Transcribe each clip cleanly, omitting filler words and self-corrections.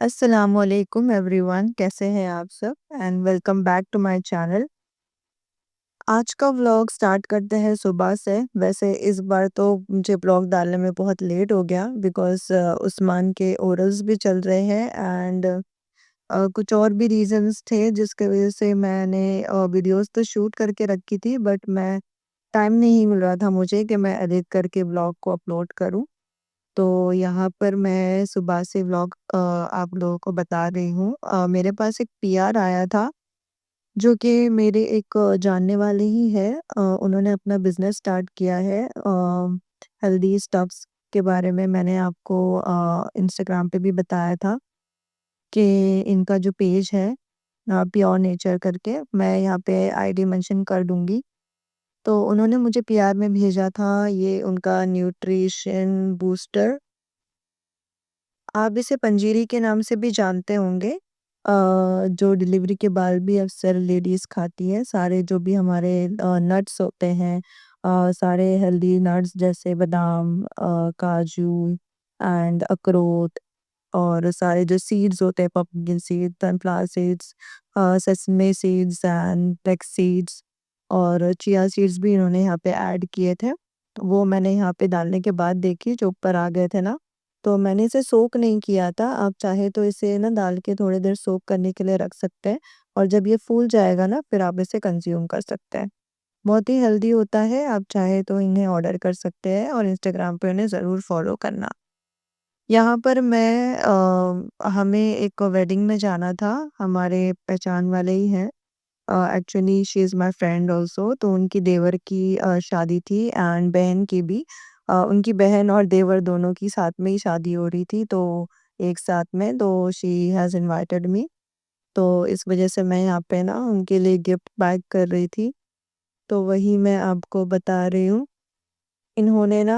अस्सलामुअलैकुम एवरीवन, कैसे हैं आप सब and welcome back to my channel. आज का व्लॉग स्टार्ट करते हैं सुबह से। वैसे इस बार तो मुझे व्लॉग डालने में बहुत लेट हो गया बिकॉज़ उस्मान के ओरल्स भी चल रहे हैं एंड कुछ और भी रीज़न्स थे जिसकी वज़ह से मैंने वीडियोज़ तो शूट करके रखी थी बट मैं टाइम नहीं मिल रहा था मुझे कि मैं एडिट करके व्लॉग को अपलोड करूँ। तो यहाँ पर मैं सुबह से व्लॉग आप लोगों को बता रही हूँ। मेरे पास एक पीआर आया था जो कि मेरे एक जानने वाले ही हैं। उन्होंने अपना बिज़नेस स्टार्ट किया है हेल्दी स्टफ्स के बारे में मैंने आपको इंस्टाग्राम पे भी बताया था कि इनका जो पेज है प्योर नेचर करके, मैं यहाँ पे आईडी मेंशन कर दूँगी। तो उन्होंने मुझे पीआर में भेजा था ये उनका न्यूट्रिशन बूस्टर। आप इसे पंजीरी के नाम से भी जानते होंगे। जो डिलीवरी के बाद भी अक्सर लेडीज़ खाती हैं। सारे जो भी हमारे नट्स होते हैं, सारे हेल्दी नट्स जैसे बादाम, काजू एंड अखरोट और सारे जो सीड्स होते हैं, pumpkin seed, sunflower seeds, sesame seeds and flax seeds और चिया सीड्स भी इन्होंने यहाँ पे ऐड किए थे। तो वो मैंने यहाँ पे डालने के बाद देखी जो ऊपर आ गए थे ना, तो मैंने इसे सोक नहीं किया था। आप चाहे तो इसे ना डाल के थोड़ी देर सोक करने के लिए रख सकते हैं और जब ये फूल जाएगा ना फिर आप इसे कंज़्यूम कर सकते हैं। बहुत ही हेल्दी होता है, आप चाहे तो इन्हें ऑर्डर कर सकते हैं और इंस्टाग्राम पे इन्हें ज़रूर फॉलो करना। यहाँ पर हमें एक वेडिंग में जाना था, हमारे पहचान वाले ही हैं। Actually she is my friend also, तो उनकी देवर की शादी थी एंड बहन की भी। उनकी बहन और देवर दोनों की साथ में ही शादी हो रही थी, तो एक साथ में, तो शी हैज़ इनवाइटेड मी। तो इस वज़ह से मैं यहाँ पे ना उनके लिए गिफ्ट पैक कर रही थी, तो वही मैं आपको बता रही हूँ। इन्होंने ना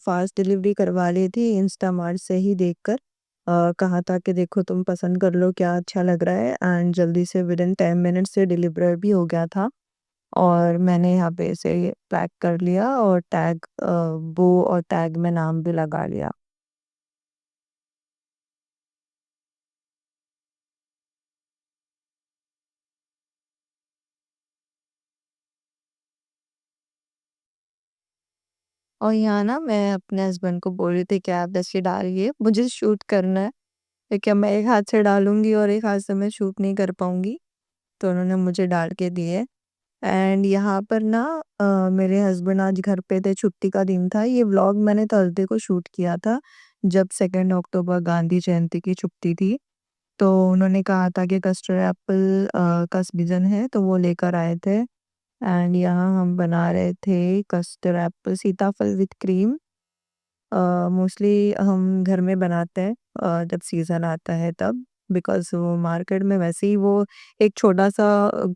फ़ास्ट डिलीवरी करवा ली थी इंस्टामार्ट से ही देखकर। कहा था कि देखो तुम पसंद कर लो क्या अच्छा लग रहा है एंड जल्दी से विदिन 10 मिनट्स से डिलीवर भी हो गया था और मैंने यहाँ पे इसे पैक कर लिया और वो और टैग में नाम भी लगा लिया। और यहाँ ना मैं अपने हस्बैंड को बोल रही थी कि आप ऐसे डालिए, मुझे शूट करना है। क्योंकि अब मैं एक हाथ से डालूँगी और एक हाथ से मैं शूट नहीं कर पाऊँगी, तो उन्होंने मुझे डाल के दिए। एंड यहाँ पर ना मेरे हस्बैंड आज घर पे थे, छुट्टी का दिन था। ये व्लॉग मैंने थर्सडे को शूट किया था, जब 2 अक्टूबर गांधी जयंती की छुट्टी थी। तो उन्होंने कहा था कि कस्टर्ड एप्पल का सीज़न है, तो वो लेकर आए थे एंड यहाँ हम बना रहे थे कस्टर्ड एप्पल सीताफल विथ क्रीम। मोस्टली हम घर में बनाते हैं जब सीज़न आता है तब, बिकॉज़ वो मार्केट में वैसे ही वो एक छोटा-सा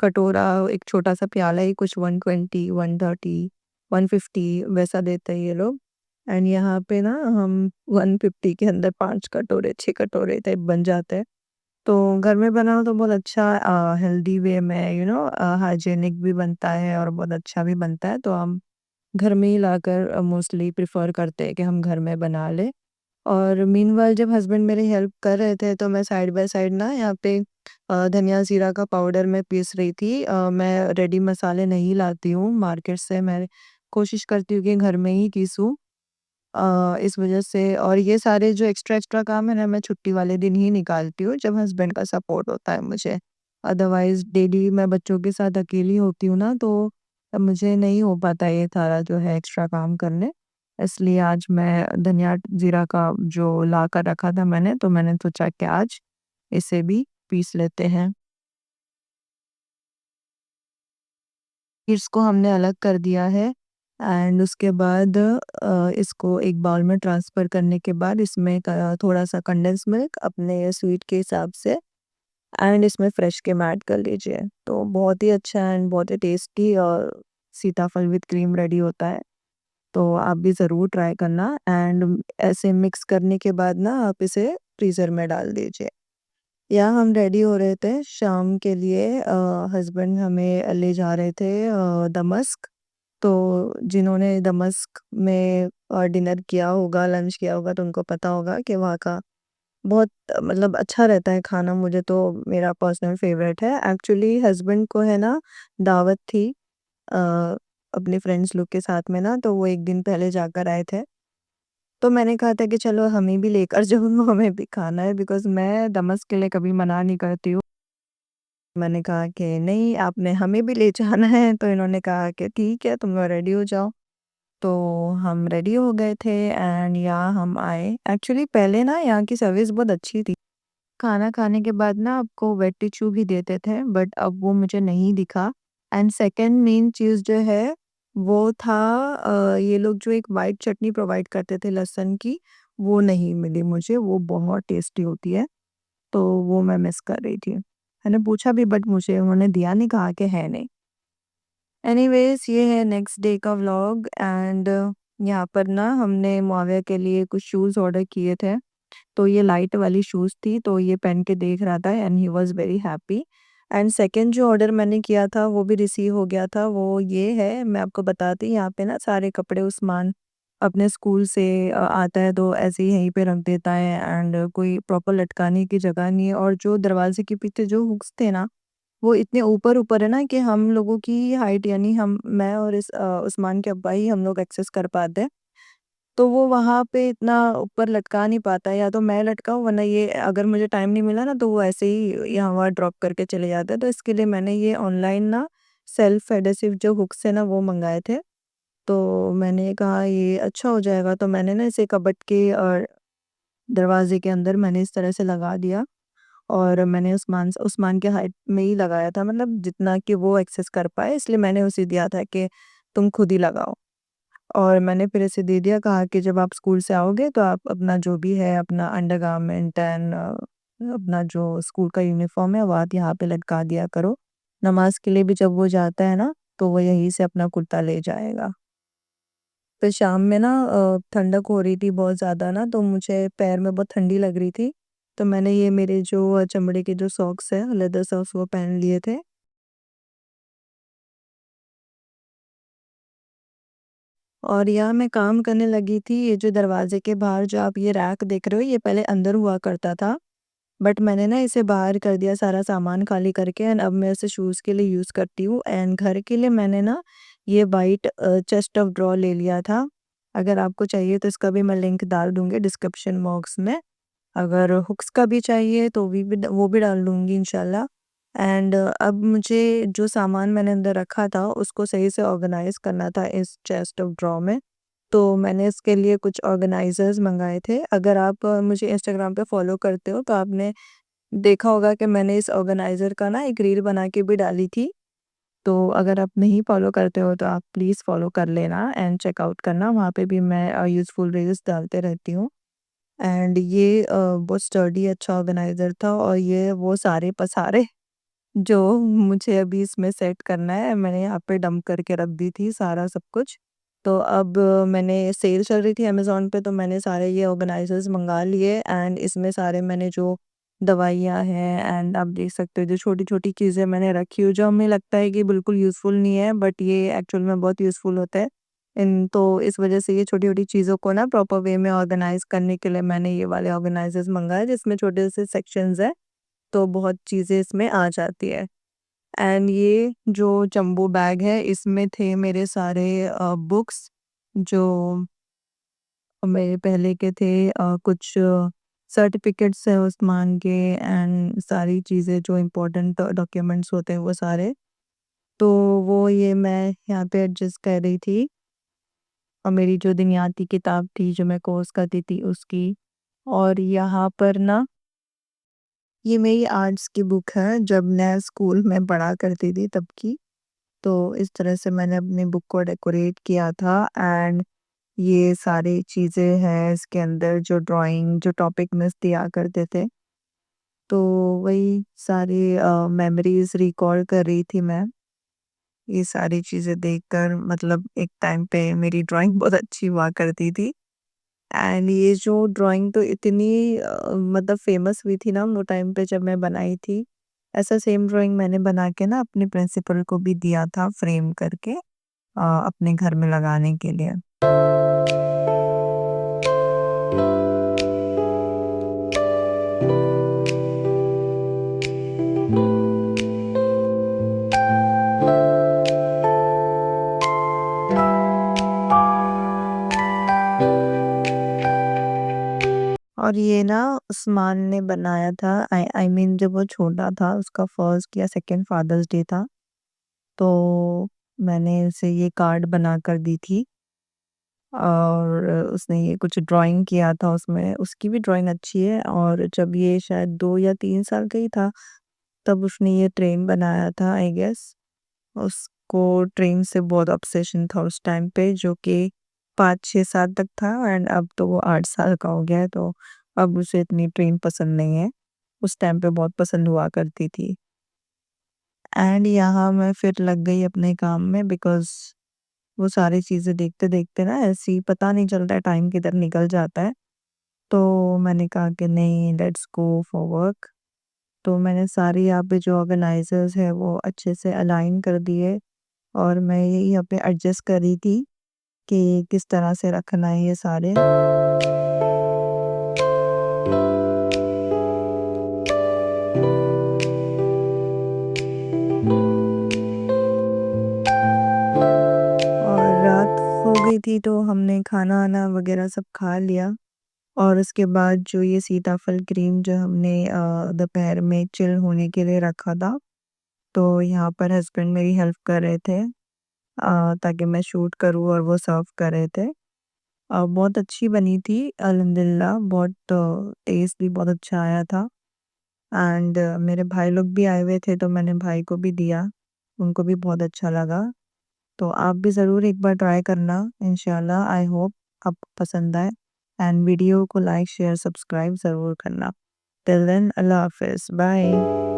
कटोरा, एक छोटा-सा प्याला ही कुछ 120, 130, 150 वैसा देते हैं ये लोग। एंड यहाँ पे ना हम 150 के अंदर 5 कटोरे, 6 कटोरे टाइप बन जाते हैं। तो घर में बना हो तो बहुत अच्छा हेल्दी वे में हाइजीनिक भी बनता है और बहुत अच्छा भी बनता है, तो हम घर में ही लाकर मोस्टली प्रेफ़र करते हैं कि हम घर में बना लें। और मीनव्हाइल जब हस्बैंड मेरी हेल्प कर रहे थे तो मैं साइड बाय साइड ना यहाँ पे धनिया ज़ीरा का पाउडर मैं पीस रही थी। मैं रेडी मसाले नहीं लाती हूँ मार्केट से, मैं कोशिश करती हूँ कि घर में ही पीसूँ। इस वज़ह से और ये सारे जो एक्स्ट्रा-एक्स्ट्रा काम है ना मैं छुट्टी वाले दिन ही निकालती हूँ जब हस्बैंड का सपोर्ट होता है मुझे। अदरवाइज़ डेली मैं बच्चों के साथ अकेली होती हूँ ना, तो मुझे नहीं हो पाता ये सारा जो है एक्स्ट्रा काम करने। इसलिए आज मैं धनिया जीरा का जो ला कर रखा था मैंने, तो मैंने सोचा कि आज इसे भी पीस लेते हैं। फिर इसको हमने अलग कर दिया है एंड उसके बाद इसको एक बाउल में ट्रांसफ़र करने के बाद इसमें थोड़ा-सा कंडेंस मिल्क अपने स्वीट के हिसाब से एंड इसमें फ्रेश क्रीम ऐड कर लीजिए। तो बहुत ही अच्छा एंड बहुत ही टेस्टी और सीताफल विद क्रीम रेडी होता है। तो आप भी ज़रूर ट्राई करना एंड ऐसे मिक्स करने के बाद ना आप इसे फ्रीज़र में डाल दीजिए। या हम रेडी हो रहे थे शाम के लिए, हस्बैंड हमें ले जा रहे थे दमस्क। तो जिन्होंने दमस्क में डिनर किया होगा, लंच किया होगा तो उनको पता होगा कि वहाँ का बहुत मतलब अच्छा रहता है खाना, मुझे तो मेरा पर्सनल फ़ेवरेट है। एक्चुअली हस्बैंड को है ना दावत थी अ, अपने फ्रेंड्स लोग के साथ में ना, तो वो 1 दिन पहले जाकर आए थे। तो मैंने कहा था कि चलो हमें भी लेकर चलो, हमें भी खाना है, बिकॉज़ मैं दमस के लिए कभी मना नहीं करती हूँ। मैंने कहा कि नहीं, आपने हमें भी ले जाना है, तो इन्होंने कहा कि ठीक है, तुम लोग रेडी हो जाओ। तो हम रेडी हो गए थे एंड यहाँ हम आए। एक्चुअली पहले ना यहाँ की सर्विस बहुत अच्छी थी। खाना खाने के बाद ना आपको वेट टिश्यू भी देते थे, बट अब वो मुझे नहीं दिखा। एंड सेकंड मेन चीज़ जो है वो था ये लोग जो एक व्हाइट चटनी प्रोवाइड करते थे लहसुन की, वो नहीं मिली मुझे, वो बहुत टेस्टी होती है, तो वो मैं मिस कर रही थी। मैंने पूछा भी बट मुझे उन्होंने दिया नहीं, कहा कि है नहीं। एनीवेज़ ये है नेक्स्ट डे का व्लॉग एंड यहाँ पर ना हमने मुआविया के लिए कुछ शूज़ ऑर्डर किए थे। तो ये लाइट वाली शूज़ थी, तो ये पहन के देख रहा था and he was very happy. And second जो ऑर्डर मैंने किया था वो भी रिसीव हो गया था, वो ये है, मैं आपको बताती, यहाँ पे ना सारे कपड़े उस्मान अपने स्कूल से आता है तो ऐसे ही यहीं पे रख देता है एंड कोई प्रॉपर लटकाने की जगह नहीं है, और जो दरवाज़े के पीछे जो हुक्स थे ना, वो इतने ऊपर-ऊपर है ना कि हम लोगों की हाइट, यानी हम मैं और इस उस्मान के अब्बा ही हम लोग एक्सेस कर पाते हैं। तो वो वहाँ पे इतना ऊपर लटका नहीं पाता है, या तो मैं लटकाऊँ, वरना ये अगर मुझे टाइम नहीं मिला ना तो वो ऐसे ही यहाँ-वहाँ ड्रॉप करके चले जाता है। तो इसके लिए मैंने ये ऑनलाइन ना सेल्फ एडेसिव जो हुक्स है ना वो मँगाए थे। तो मैंने कहा ये अच्छा हो जाएगा, तो मैंने ना इसे कबर्ड के दरवाज़े के अंदर मैंने इस तरह से लगा दिया, और मैंने उस्मान के हाइट में ही लगाया था, मतलब जितना कि वो एक्सेस कर पाए, इसलिए मैंने उसे दिया था कि तुम खुद ही लगाओ। और मैंने फिर इसे दे दिया, कहा कि जब आप स्कूल से आओगे तो आप अपना जो भी है, अपना अंडरगारमेंट एंड अपना जो स्कूल का यूनिफ़ॉर्म है वो आप यहाँ पे लटका दिया करो। नमाज़ के लिए भी जब वो जाता है ना, तो वो यहीं से अपना कुर्ता ले जाएगा। फिर शाम में ना ठंडक हो रही थी बहुत ज़्यादा ना, तो मुझे पैर में बहुत ठंडी लग रही थी। तो मैंने ये मेरे जो चमड़े के जो सॉक्स हैं, लेदर सॉक्स, वो पहन लिए थे। और यहाँ मैं काम करने लगी थी, ये जो दरवाज़े के बाहर जो आप ये रैक देख रहे हो, ये पहले अंदर हुआ करता था। बट मैंने ना इसे बाहर कर दिया सारा सामान खाली करके, एंड अब मैं इसे शूज़ के लिए यूज़ करती हूँ। एंड घर के लिए मैंने ना ये वाइट चेस्ट ऑफ ड्रॉ ले लिया था। अगर आपको चाहिए तो इसका भी मैं लिंक डाल दूँगी डिस्क्रिप्शन बॉक्स में। अगर हुक्स का भी चाहिए तो वो भी डाल दूँगी इंशाल्लाह। एंड अब मुझे जो सामान मैंने अंदर रखा था उसको सही से ऑर्गनाइज़ करना था इस चेस्ट ऑफ ड्रॉ में। तो मैंने इसके लिए कुछ ऑर्गेनाइज़र्स मँगाए थे। अगर आप मुझे इंस्टाग्राम पे फ़ॉलो करते हो तो आपने देखा होगा कि मैंने इस ऑर्गेनाइज़र का ना एक रील बना के भी डाली थी। तो अगर आप नहीं फ़ॉलो करते हो तो आप प्लीज़ फ़ॉलो कर लेना एंड चेक आउट करना, वहाँ पे भी मैं यूज़फुल रील्स डालते रहती हूँ। एंड ये बहुत स्टर्डी अच्छा ऑर्गेनाइज़र था, और ये वो सारे पसारे जो मुझे अभी इसमें सेट करना है, मैंने यहाँ पे डंप करके रख दी थी सारा सब कुछ। तो अब मैंने सेल चल रही थी अमेज़न पे, तो मैंने सारे ये ऑर्गेनाइज़र्स मँगा लिए एंड इसमें सारे मैंने जो दवाइयाँ हैं, एंड आप देख सकते हो जो छोटी-छोटी चीज़ें मैंने रखी हुई, जो हमें लगता है कि बिल्कुल यूज़फुल नहीं है, बट ये एक्चुअल में बहुत यूज़फुल होता है। इन तो इस वज़ह से ये छोटी-छोटी चीज़ों को ना प्रॉपर वे में ऑर्गेनाइज़ करने के लिए मैंने ये वाले ऑर्गेनाइज़र्स मँगाए, जिसमें छोटे से सेक्शंस हैं, तो बहुत चीज़ें इसमें आ जाती है। एंड ये जो जंबो बैग है, इसमें थे मेरे सारे बुक्स जो मेरे पहले के थे, कुछ सर्टिफ़िकेट्स हैं उस्मान के, एंड सारी चीज़ें जो इम्पोर्टेंट डॉक्यूमेंट्स होते हैं वो सारे। तो वो ये मैं यहाँ पे एडजस्ट कर रही थी, और मेरी जो दिनियाती किताब थी जो मैं कोर्स करती थी उसकी। और यहाँ पर ना ये मेरी आर्ट्स की बुक है, जब मैं स्कूल में पढ़ा करती थी तब की। तो इस तरह से मैंने अपनी बुक को डेकोरेट किया था, एंड ये सारी चीज़ें हैं इसके अंदर, जो ड्राइंग जो टॉपिक मिस दिया करते थे। तो वही सारी मेमोरीज़ रिकॉल कर रही थी मैं। ये सारी चीज़ें देखकर, मतलब एक टाइम पे मेरी ड्राइंग बहुत अच्छी हुआ करती थी। एंड ये जो ड्राइंग तो इतनी मतलब फ़ेमस हुई थी ना वो टाइम पे जब मैं बनाई थी। ऐसा सेम ड्राइंग मैंने बना के ना अपने प्रिंसिपल को भी दिया था फ्रेम करके, अपने घर में लगाने के लिए। और ये ना उस्मान ने बनाया था। आई मीन जब वो छोटा था, उसका फर्स्ट या सेकंड फादर्स डे था, तो मैंने उसे ये कार्ड बनाकर दी थी और उसने ये कुछ ड्राइंग किया था उसमें। उसकी भी ड्राइंग अच्छी है। और जब ये शायद 2 या 3 साल का ही था, तब उसने ये ट्रेन बनाया था आई गेस। उसको ट्रेन से बहुत ऑब्सेशन था उस टाइम पे, जो कि 5-6 साल तक था एंड अब तो वो 8 साल का हो गया है, तो अब उसे इतनी ट्रेन पसंद नहीं है। उस टाइम पे बहुत पसंद हुआ करती थी। एंड यहाँ मैं फिर लग गई अपने काम में बिकॉज़ वो सारी चीज़ें देखते-देखते ना ऐसे ही पता नहीं चलता है टाइम किधर निकल जाता है। तो मैंने कहा कि नहीं, लेट्स गो फॉर वर्क। तो मैंने सारे यहाँ पे जो ऑर्गेनाइज़र्स हैं वो अच्छे से अलाइन कर दिए और मैं यही यहाँ पे एडजस्ट कर रही थी कि किस तरह से रखना है ये सारे। और रात हो गई थी तो हमने खाना-वाना वग़ैरह सब खा लिया और उसके बाद जो ये सीताफल क्रीम जो हमने दोपहर में चिल होने के लिए रखा था, तो यहाँ पर हस्बैंड मेरी हेल्प कर रहे थे ताकि मैं शूट करूँ और वो सर्व कर रहे थे। बहुत अच्छी बनी थी अल्हम्दुलिल्लाह, बहुत टेस्ट भी बहुत अच्छा आया था। एंड मेरे भाई लोग भी आए हुए थे तो मैंने भाई को भी दिया, उनको भी बहुत अच्छा लगा। तो आप भी ज़रूर एक बार ट्राई करना इंशाल्लाह, आई होप आपको पसंद आए एंड वीडियो को लाइक, शेयर, सब्सक्राइब ज़रूर करना। टिल देन अल्लाह हाफ़िज़, बाय।